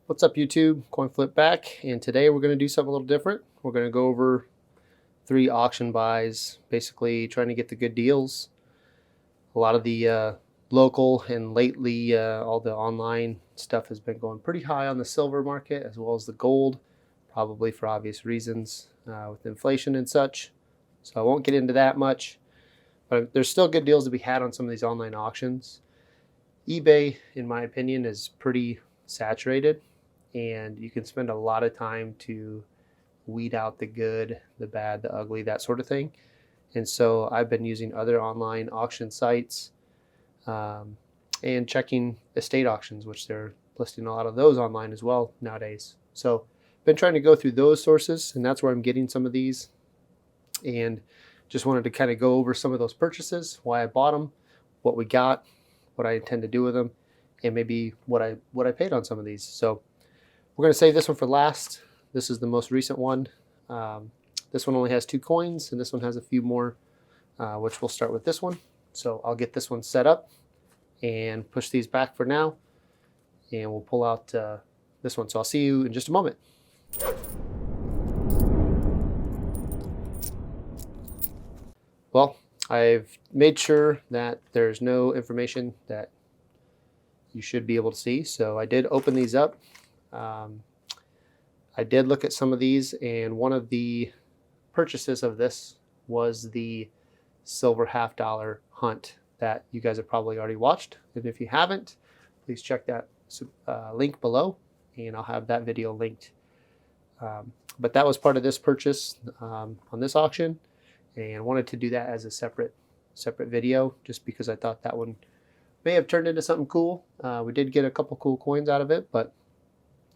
What's up YouTube? Coin Flip back, and today we're going to do something a little different. We're going to go over 3 auction buys, basically trying to get the good deals. A lot of the local and lately all the online stuff has been going pretty high on the silver market as well as the gold, probably for obvious reasons with inflation and such. So I won't get into that much, but there's still good deals to be had on some of these online auctions. eBay, in my opinion, is pretty saturated, and you can spend a lot of time to weed out the good, the bad, the ugly, that sort of thing. And so I've been using other online auction sites and checking estate auctions, which they're listing a lot of those online as well nowadays. So I've been trying to go through those sources, and that's where I'm getting some of these. And just wanted to kind of go over some of those purchases, why I bought them, what we got, what I intend to do with them, and maybe what I paid on some of these. So we're going to save this one for last. This is the most recent one. This one only has 2 coins, and this one has a few more, which we'll start with this one. So I'll get this one set up and push these back for now, and we'll pull out this one. So I'll see you in just a moment. Well, I've made sure that there's no information that you should be able to see. So I did open these up. I did look at some of these, and one of the purchases of this was the silver $50 hunt that you guys have probably already watched. And if you haven't, please check that link below, and I'll have that video linked. But that was part of this purchase on this auction, and wanted to do that as a separate video just because I thought that one may have turned into something cool. We did get a couple cool coins out of it, but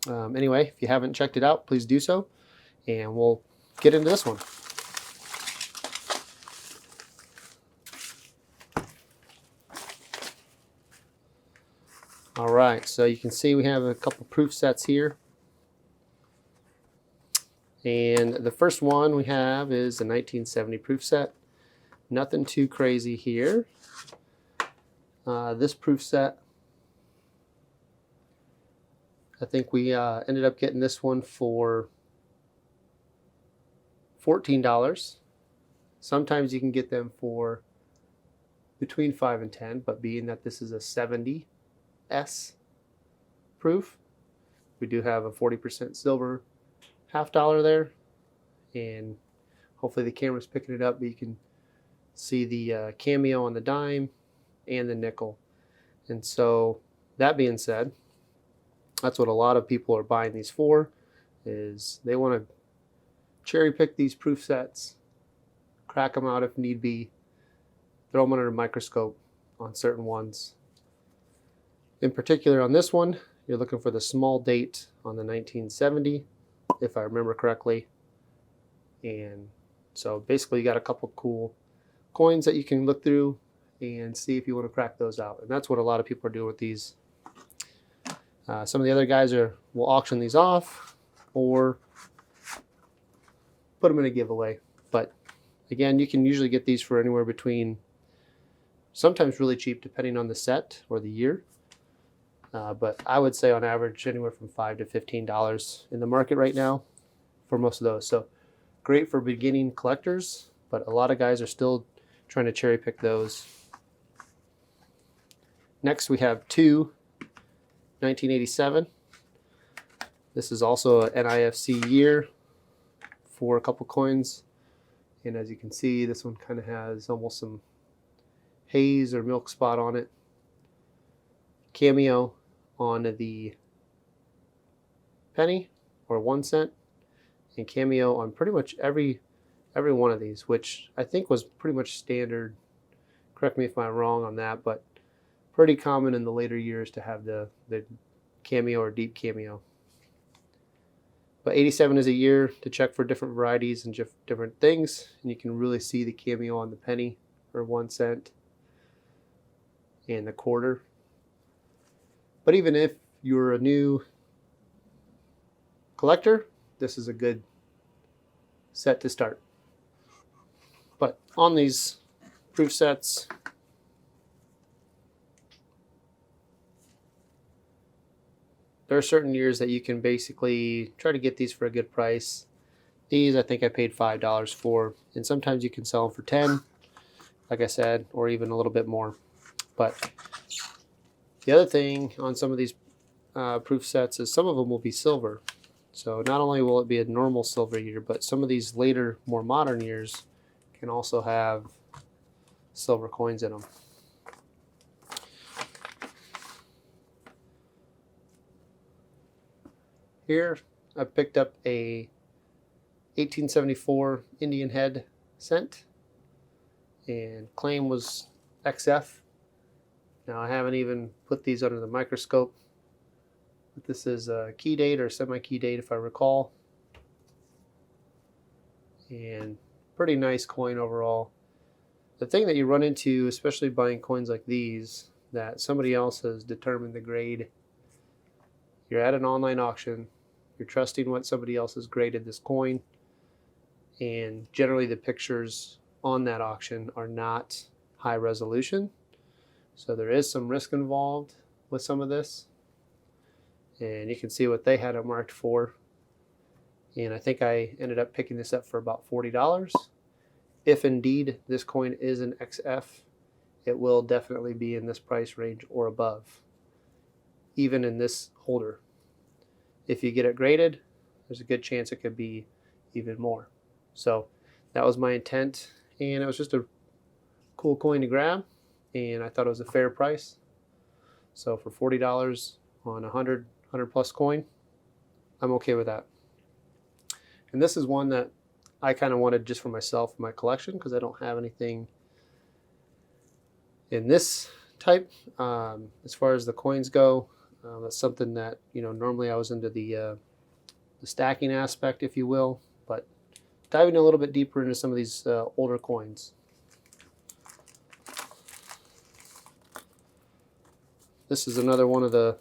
anyway, if you haven't checked it out, please do so, and we'll get into this one. All right, so you can see we have a couple proof sets here. And the first one we have is a 1970 proof set. Nothing too crazy here. This proof set, I think we ended up getting this one for $14. Sometimes you can get them for between $5 and $10, but being that this is a 70S proof, we do have a 40% silver $50 there, and hopefully the camera's picking it up, but you can see the cameo on the dime and the nickel. And so that being said, that's what a lot of people are buying these for, is they want to cherry pick these proof sets, crack them out if need be, throw them under a microscope on certain ones. In particular on this one, you're looking for the small date on the 1970, if I remember correctly. And so basically you got a couple cool coins that you can look through and see if you want to crack those out. And that's what a lot of people are doing with these. Some of the other guys will auction these off or put them in a giveaway. But again, you can usually get these for anywhere between, sometimes really cheap depending on the set or the year. But I would say on average anywhere from $5 to $15 in the market right now for most of those. So great for beginning collectors, but a lot of guys are still trying to cherry pick those. Next we have 2 1987. This is also an NIFC year for a couple coins, and as you can see, this one kind of has almost some haze or milk spot on it. Cameo on the penny or 1 cent, and cameo on pretty much every one of these, which I think was pretty much standard. Correct me if I'm wrong on that, but pretty common in the later years to have the cameo or deep cameo. But 87 is a year to check for different varieties and different things, and you can really see the cameo on the penny or 1 cent and the quarter. But even if you're a new collector, this is a good set to start. But on these proof sets, there are certain years that you can basically try to get these for a good price. These I think I paid $5 for, and sometimes you can sell them for 10, like I said, or even a little bit more. But the other thing on some of these proof sets is some of them will be silver. So not only will it be a normal silver year, but some of these later, more modern years can also have silver coins in them. Here I picked up a 1874 Indian head cent, and claim was XF. Now I haven't even put these under the microscope, but this is a key date or semi-key date if I recall. And pretty nice coin overall. The thing that you run into, especially buying coins like these, that somebody else has determined the grade. You're at an online auction, you're trusting what somebody else has graded this coin, and generally the pictures on that auction are not high resolution. So there is some risk involved with some of this. And you can see what they had it marked for. And I think I ended up picking this up for about $40. If indeed this coin is an XF, it will definitely be in this price range or above, even in this holder. If you get it graded, there's a good chance it could be even more. So that was my intent, and it was just a cool coin to grab, and I thought it was a fair price. So for $40 on a 100 plus coin, I'm okay with that. And this is one that I kind of wanted just for myself, my collection, because I don't have anything in this type. As far as the coins go, that's something that, normally I was into the stacking aspect, if you will, but diving a little bit deeper into some of these older coins. This is another one of the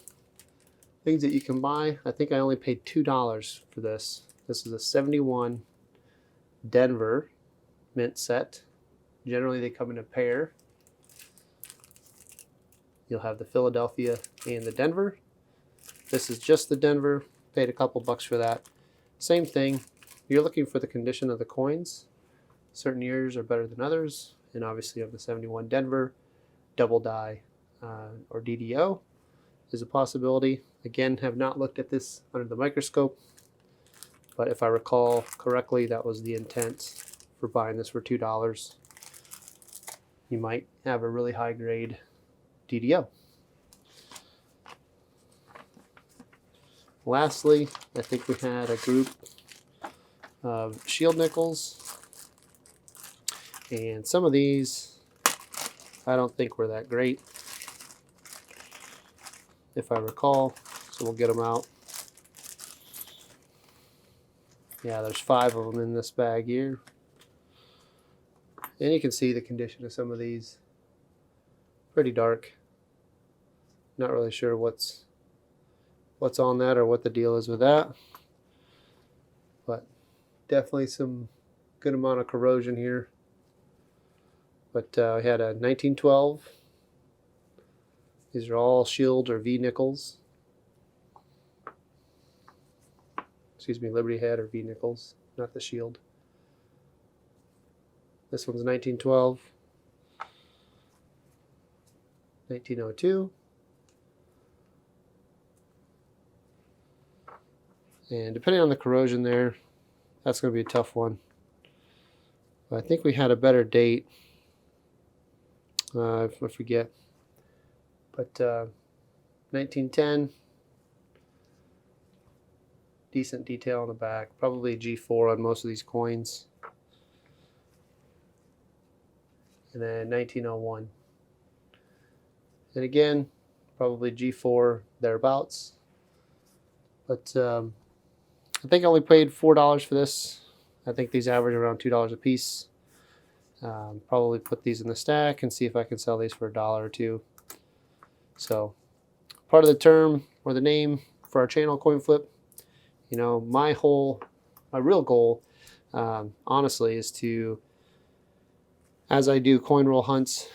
things that you can buy. I think I only paid $2 for this. This is a 71 Denver mint set. Generally they come in a pair. You'll have the Philadelphia and the Denver. This is just the Denver. Paid a couple bucks for that. Same thing. You're looking for the condition of the coins. Certain years are better than others. And obviously of the 71 Denver, double die or DDO is a possibility. Again, have not looked at this under the microscope, but if I recall correctly, that was the intent for buying this for $2. You might have a really high grade DDO. Lastly, I think we had a group of shield nickels, and some of these I don't think were that great, if I recall, so we'll get them out. Yeah, there's 5 of them in this bag here. And you can see the condition of some of these. Pretty dark. Not really sure what's on that or what the deal is with that. But definitely some good amount of corrosion here. But we had a 1912. These are all shield or V nickels. Excuse me, Liberty Head or V nickels, not the shield. This one's 1912, 1902, and depending on the corrosion there, that's going to be a tough one. But I think we had a better date. I forget. But 1910, decent detail on the back. Probably G4 on most of these coins. And then 1901. And again, probably G4 thereabouts. But I think I only paid $4 for this. I think these average around $2 a piece. Probably put these in the stack and see if I can sell these for a dollar or two. So part of the term or the name for our channel, Coin Flip, my real goal, honestly, is to, as I do coin roll hunts,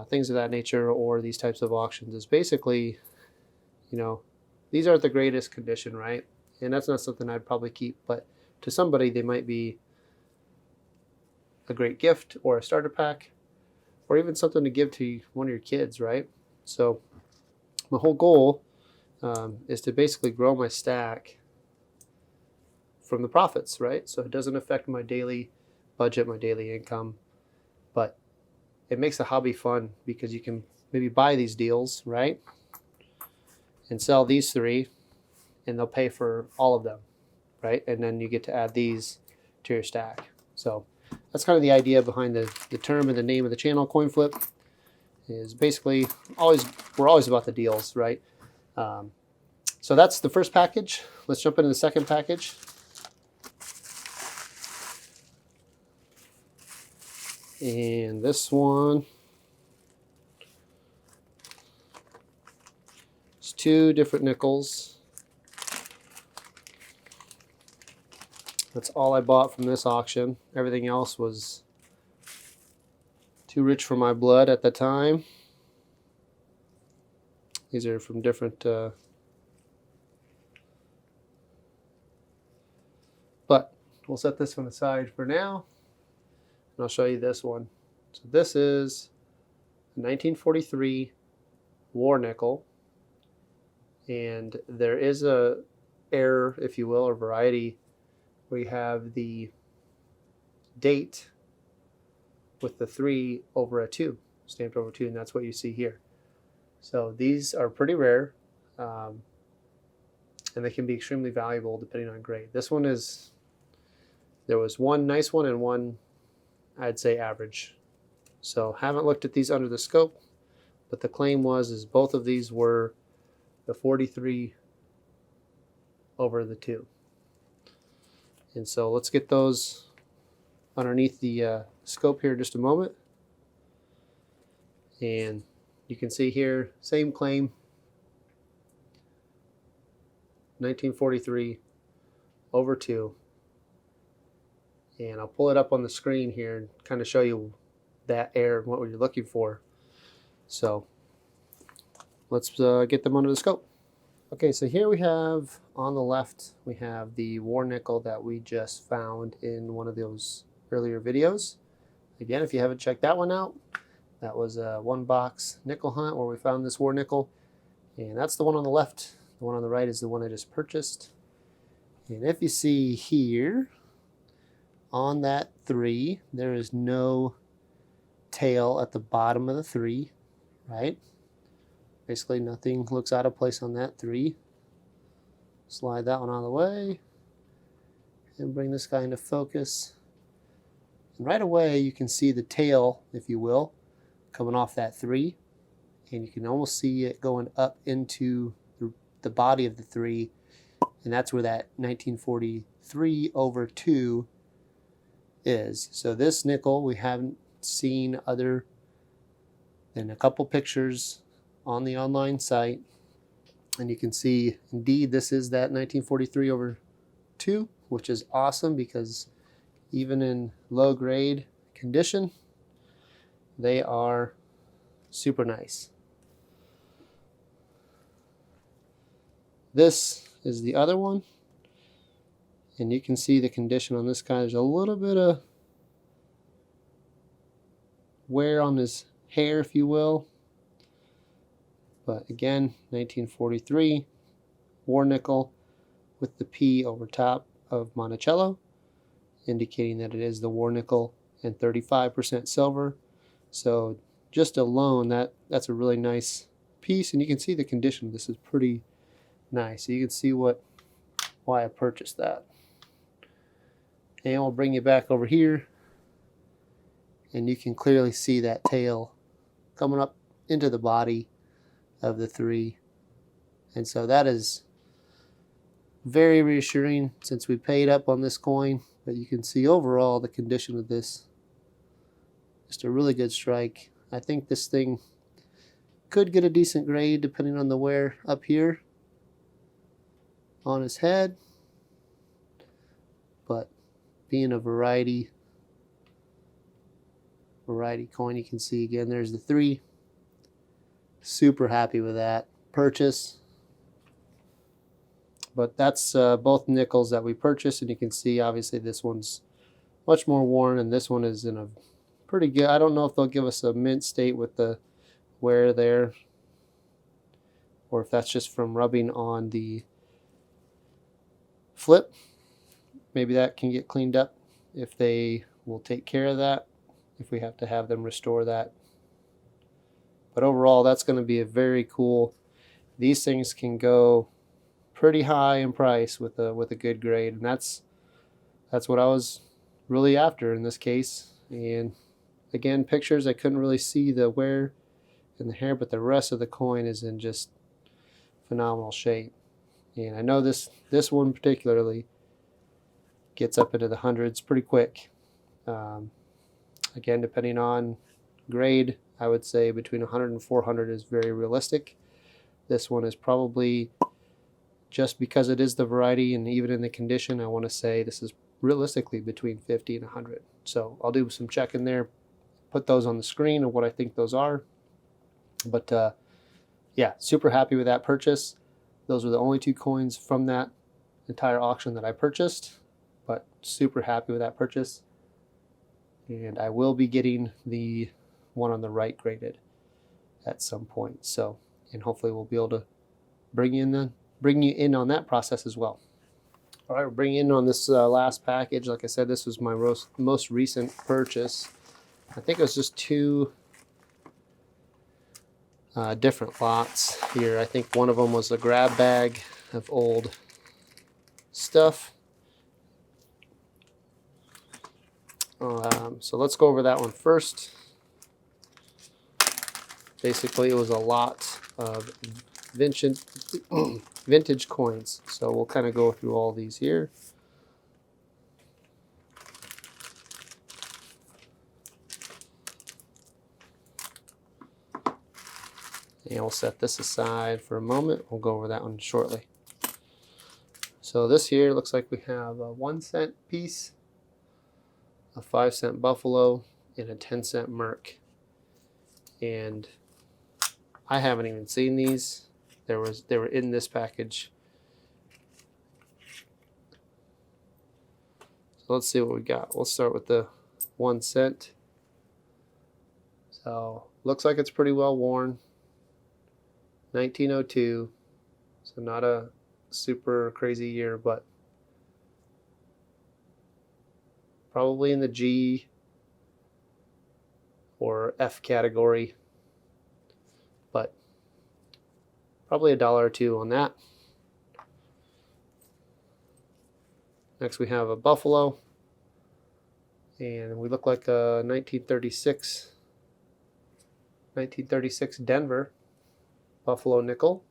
things of that nature, or these types of auctions, is basically, these aren't the greatest condition, right? And that's not something I'd probably keep, but to somebody they might be a great gift or a starter pack or even something to give to one of your kids, right? So my whole goal is to basically grow my stack from the profits, right? So it doesn't affect my daily budget, my daily income, but it makes the hobby fun because you can maybe buy these deals, right? And sell these 3 and they'll pay for all of them, right? And then you get to add these to your stack. So that's kind of the idea behind the term and the name of the channel, Coin Flip, is basically we're always about the deals, right? So that's the first package. Let's jump into the second package. And this one is 2 different nickels. That's all I bought from this auction. Everything else was too rich for my blood at the time. These are from different, but we'll set this one aside for now. And I'll show you this one. So this is a 1943 war nickel. And there is a error, if you will, or variety, where you have the date with the 3 over a 2, stamped over 2, and that's what you see here. So these are pretty rare, and they can be extremely valuable depending on grade. This one is, there was one nice one and one, I'd say, average. So haven't looked at these under the scope, but the claim is both of these were the 43 over the 2. And so let's get those underneath the scope here in just a moment. And you can see here, same claim, 1943 over 2. And I'll pull it up on the screen here and kind of show you that error and what you're looking for. So let's get them under the scope. Okay, so here we have, on the left, we have the war nickel that we just found in one of those earlier videos. Again, if you haven't checked that one out, that was a 1-box nickel hunt where we found this war nickel. And that's the one on the left. The one on the right is the one I just purchased. And if you see here, on that 3, there is no tail at the bottom of the 3, right? Basically nothing looks out of place on that 3. Slide that one out of the way and bring this guy into focus. And right away you can see the tail, if you will, coming off that 3. And you can almost see it going up into the body of the 3. And that's where that 1943 over 2 is. So this nickel we haven't seen other than a couple pictures on the online site, and you can see indeed this is that 1943 over 2, which is awesome because even in low grade condition they are super nice. This is the other one, and you can see the condition on this guy. There's a little bit of wear on his hair, if you will. But again, 1943 war nickel with the P over top of Monticello, indicating that it is the war nickel and 35% silver. So just alone, that's a really nice piece, and you can see the condition of this is pretty nice. So you can see why I purchased that. And we'll bring you back over here, and you can clearly see that tail coming up into the body of the 3. And so that is very reassuring since we paid up on this coin. But you can see overall the condition of this, just a really good strike. I think this thing could get a decent grade depending on the wear up here on his head, but being a variety coin, you can see again there's the 3. Super happy with that purchase. But that's both nickels that we purchased, and you can see obviously this one's much more worn, and this one is in a pretty good. I don't know if they'll give us a mint state with the wear there, or if that's just from rubbing on the flip. Maybe that can get cleaned up if they will take care of that, if we have to have them restore that. But overall, that's going to be a very cool. These things can go pretty high in price with a good grade, and that's what I was really after in this case. And again, pictures, I couldn't really see the wear in the hair, but the rest of the coin is in just phenomenal shape. And I know this one particularly gets up into the hundreds pretty quick. Again, depending on grade, I would say between 100 and 400 is very realistic. This one is probably, just because it is the variety and even in the condition, I want to say this is realistically between 50 and 100. So I'll do some checking there, put those on the screen of what I think those are. But yeah, super happy with that purchase. Those were the only 2 coins from that entire auction that I purchased, but super happy with that purchase. And I will be getting the one on the right graded at some point. So, and hopefully we'll be able to bring you in on that process as well. All right, we're bringing in on this last package. Like I said, this was my most recent purchase. I think it was just 2 different lots here. I think one of them was a grab bag of old stuff. So let's go over that one first. Basically, it was a lot of vintage coins. So we'll kind of go through all these here. And we'll set this aside for a moment. We'll go over that one shortly. So this here looks like we have a 1-cent piece, a 5-cent Buffalo, and a 10-cent Misc. And I haven't even seen these. They were in this package. So let's see what we got. We'll start with the 1 cent. So looks like it's pretty well worn. 1902. So not a super crazy year, but probably in the G or F category, but probably $1 or $2 on that. Next we have a Buffalo, and we look like a 1936 Denver Buffalo nickel.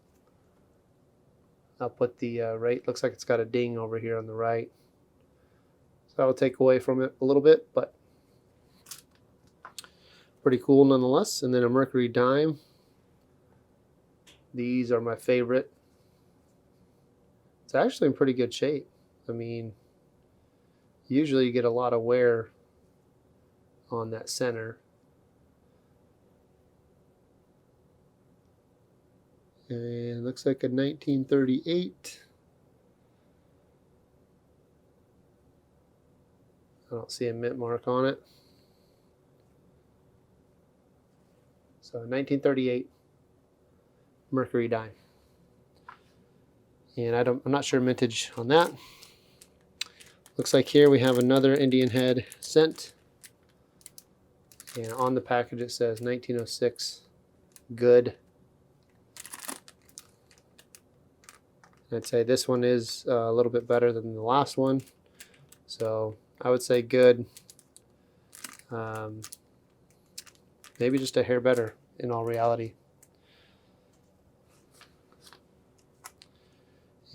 I'll put the right, looks like it's got a ding over here on the right. So that will take away from it a little bit, but pretty cool nonetheless. And then a Mercury dime. These are my favorite. It's actually in pretty good shape. I mean, usually you get a lot of wear on that center. And it looks like a 1938. I don't see a mint mark on it. So 1938 Mercury dime. And I'm not sure mintage on that. Looks like here we have another Indian head cent. And on the package it says 1906 good. I'd say this one is a little bit better than the last one. So I would say good. Maybe just a hair better in all reality.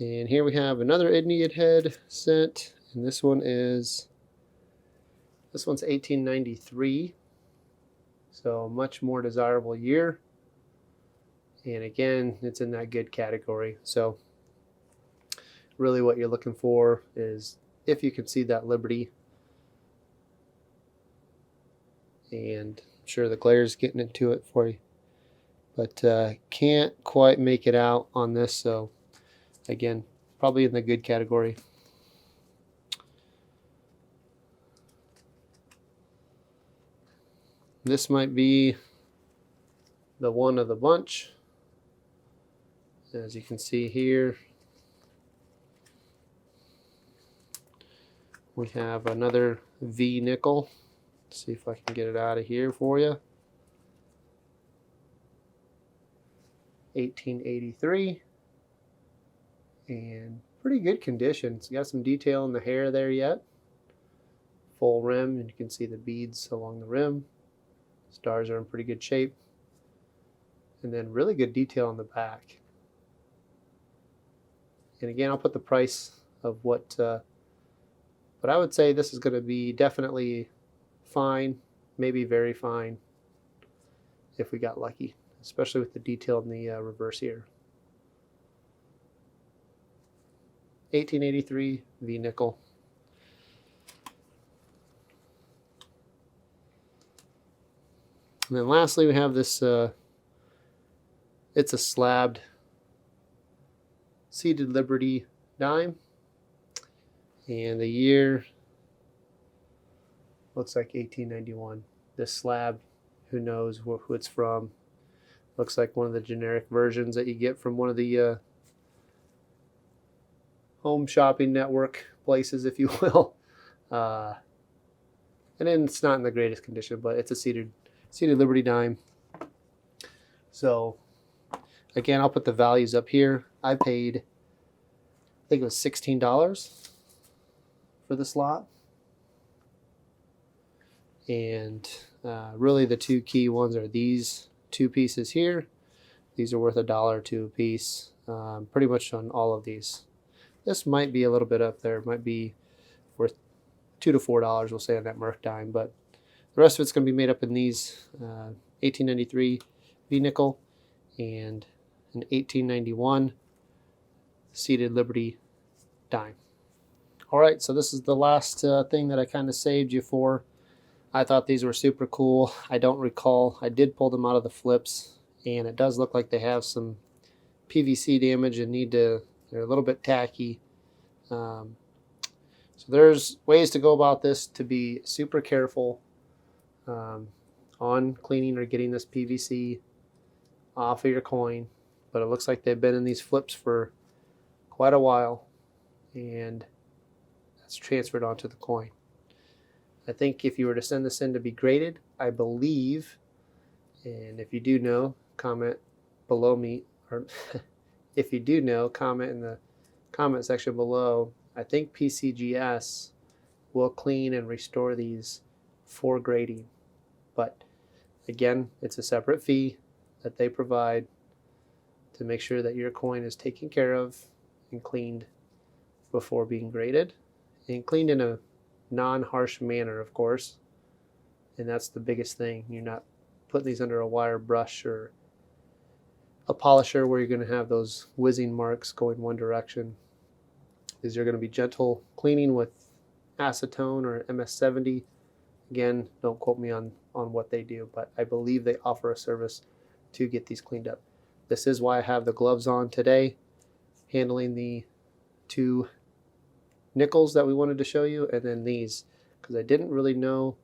And here we have another Indian head cent. And this one's 1893. So a much more desirable year. And again, it's in that good category. So really what you're looking for is if you can see that Liberty, and I'm sure the glare is getting into it for you, but can't quite make it out on this. So again, probably in the good category. This might be the one of the bunch. As you can see here, we have another V nickel. Let's see if I can get it out of here for you. 1883, and pretty good condition. It's got some detail in the hair there yet. Full rim, and you can see the beads along the rim. Stars are in pretty good shape, and then really good detail on the back. And again, I'll put the price of what, but I would say this is going to be definitely fine, maybe very fine, if we got lucky, especially with the detail in the reverse here. 1883 V nickel. And then lastly, we have this, it's a slabbed seated Liberty dime, and the year looks like 1891. This slab, who knows who it's from. Looks like one of the generic versions that you get from one of the home shopping network places, if you will. And then it's not in the greatest condition, but it's a seated Liberty dime. So again, I'll put the values up here. I paid, I think it was $16 for this lot. And really the two key ones are these two pieces here. These are worth $1 or $2 a piece, pretty much on all of these. This might be a little bit up there. It might be worth $2 to $4, we'll say, on that Merc dime, but the rest of it's going to be made up in these 1893 V nickel and an 1891 seated Liberty dime. All right, so this is the last thing that I kind of saved you for. I thought these were super cool. I don't recall. I did pull them out of the flips, and it does look like they have some PVC damage and they're a little bit tacky. So there's ways to go about this to be super careful on cleaning or getting this PVC off of your coin. But it looks like they've been in these flips for quite a while, and that's transferred onto the coin. I think if you were to send this in to be graded, I believe, and if you do know, comment below me, or if you do know, comment in the comment section below. I think PCGS will clean and restore these for grading. But again, it's a separate fee that they provide to make sure that your coin is taken care of and cleaned before being graded, and cleaned in a non-harsh manner, of course. And that's the biggest thing. You're not putting these under a wire brush or a polisher where you're going to have those whizzing marks going one direction. These are going to be gentle cleaning with acetone or MS-70. Again, don't quote me on what they do, but I believe they offer a service to get these cleaned up. This is why I have the gloves on today, handling the two nickels that we wanted to show you, and then these, because I didn't really know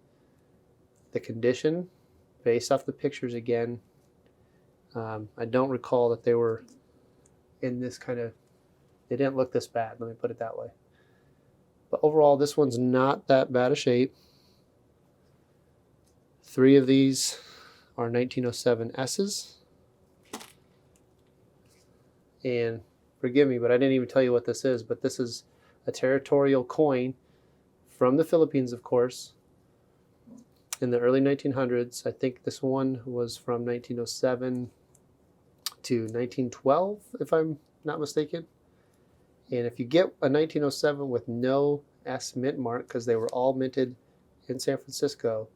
the condition based off the pictures. Again, I don't recall that they were in this kind of, they didn't look this bad, let me put it that way. But overall, this one's not that bad a shape. 3 of these are 1907 S's. And forgive me, but I didn't even tell you what this is, but this is a territorial coin from the Philippines, of course, in the early 1900s. I think this one was from 1907 to 1912, if I'm not mistaken. And if you get a 1907 with no S mint mark, because they were all minted in San Francisco,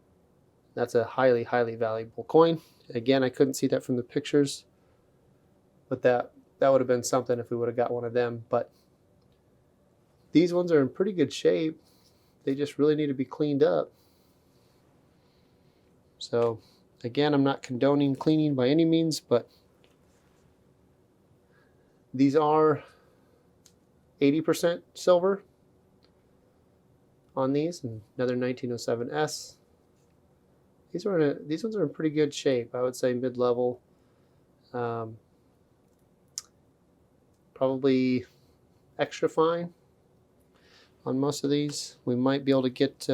that's a highly, highly valuable coin. Again, I couldn't see that from the pictures, but that would have been something if we would have got one of them. But these ones are in pretty good shape. They just really need to be cleaned up. So again, I'm not condoning cleaning by any means, but these are 80% silver on these, and another 1907S. These ones are in pretty good shape. I would say mid-level. Probably extra fine on most of these. We might be able to get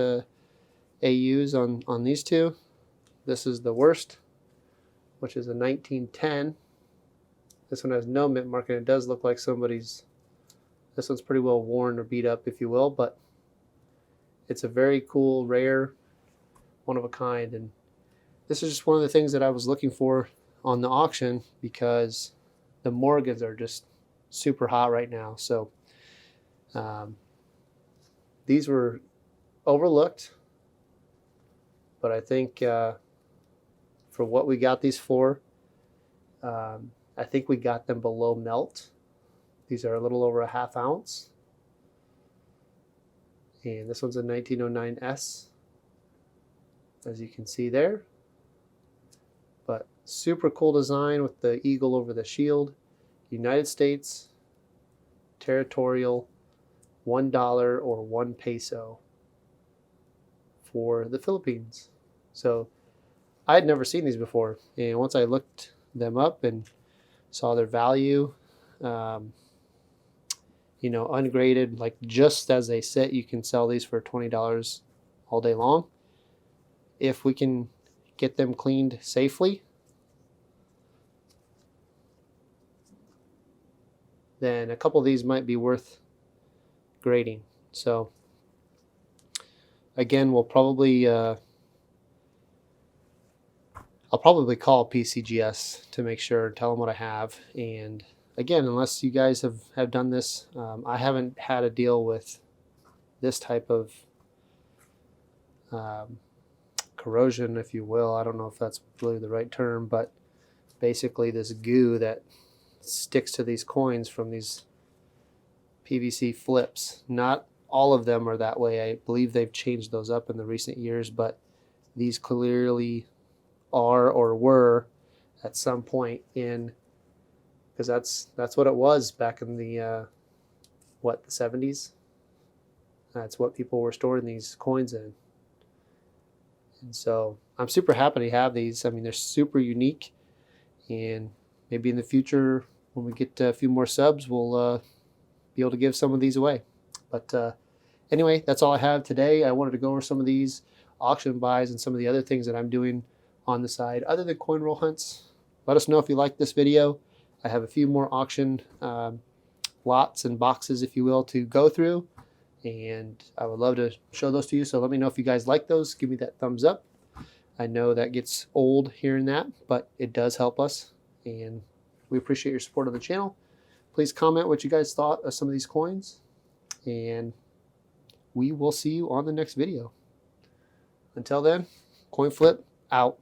AUs on these two. This is the worst, which is a 1910. This one has no mint mark, and it does look like somebody's. This one's pretty well worn or beat up, if you will, but it's a very cool, rare, one of a kind. And this is just one of the things that I was looking for on the auction, because the Morgans are just super hot right now. So these were overlooked, but I think for what we got these for, I think we got them below melt. These are a little over a ½ ounce. And this one's a 1909S, as you can see there. But super cool design with the eagle over the shield. United States, territorial, $1 or 1 peso for the Philippines. So I had never seen these before, and once I looked them up and saw their value, ungraded, like just as they sit, you can sell these for $20 all day long. If we can get them cleaned safely, then a couple of these might be worth grading. So again, we'll probably I'll probably call PCGS to make sure, tell them what I have. And again, unless you guys have done this, I haven't had a deal with this type of corrosion, if you will. I don't know if that's really the right term, but basically this goo that sticks to these coins from these PVC flips. Not all of them are that way. I believe they've changed those up in the recent years, but these clearly are or were at some point in, because that's what it was back in the the 70s. That's what people were storing these coins in. And so I'm super happy to have these. I mean, they're super unique, and maybe in the future when we get a few more subs, we'll be able to give some of these away. But anyway, that's all I have today. I wanted to go over some of these auction buys and some of the other things that I'm doing on the side other than coin roll hunts. Let us know if you like this video. I have a few more auction lots and boxes, if you will, to go through, and I would love to show those to you. So let me know if you guys like those. Give me that thumbs up. I know that gets old hearing that, but it does help us, and we appreciate your support of the channel. Please comment what you guys thought of some of these coins, and we will see you on the next video. Until then, coin flip out.